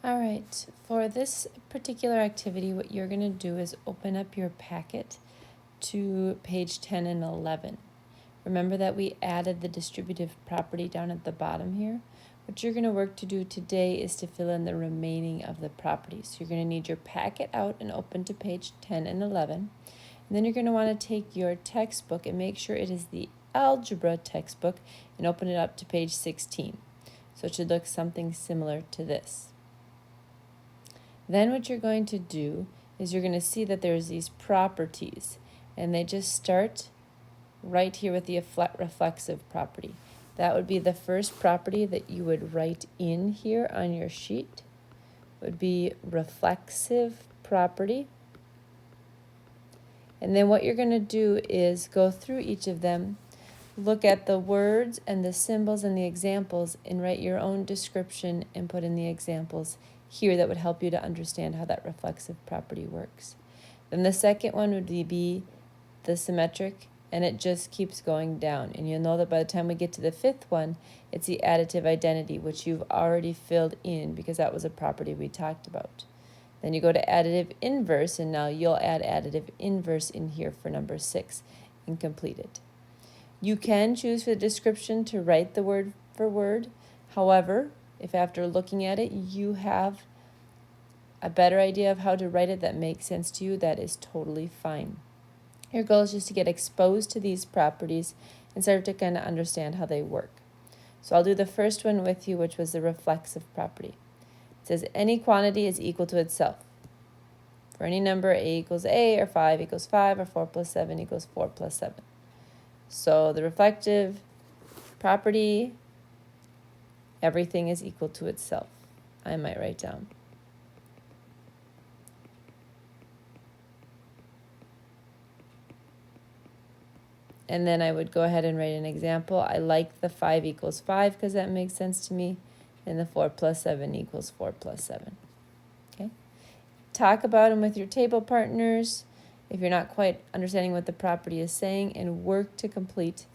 All right, for this particular activity, what you're going to do is open up your packet to page 10 and 11. Remember that we added the distributive property down at the bottom here. What you're going to work to do today is to fill in the remaining of the properties. You're going to need your packet out and open to page 10 and 11. And then you're going to want to take your textbook and make sure it is the Algebra textbook and open it up to page 16. So it should look something similar to this. Then what you're going to do is you're going to see that there's these properties, and they just start right here with the reflexive property. That would be the first property that you would write in here on your sheet. Would be reflexive property. And then what you're going to do is go through each of them, look at the words and the symbols and the examples, and write your own description and put in the examples here that would help you to understand how that reflexive property works. Then the second one would be the symmetric, and it just keeps going down. And you'll know that by the time we get to the fifth one, it's the additive identity, which you've already filled in because that was a property we talked about. Then you go to additive inverse, and now you'll add additive inverse in here for number 6 and complete it. You can choose for the description to write the word for word. However, if after looking at it you have a better idea of how to write it that makes sense to you, that is totally fine. Your goal is just to get exposed to these properties and start to kind of understand how they work. So I'll do the first one with you, which was the reflexive property. It says any quantity is equal to itself. For any number, a equals a, or 5 equals 5, or 4 plus 7 equals 4 plus 7. So the reflective property, everything is equal to itself. I might write down. And then I would go ahead and write an example. I like the 5 equals 5 because that makes sense to me. And the 4 plus 7 equals 4 plus 7. Okay. Talk about them with your table partners if you're not quite understanding what the property is saying, and work to complete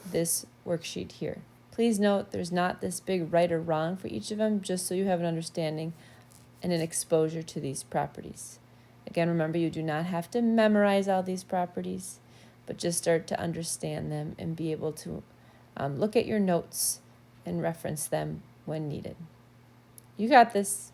this worksheet here. Please note there's not this big right or wrong for each of them, just so you have an understanding and an exposure to these properties. Again, remember, you do not have to memorize all these properties, but just start to understand them and be able to look at your notes and reference them when needed. You got this.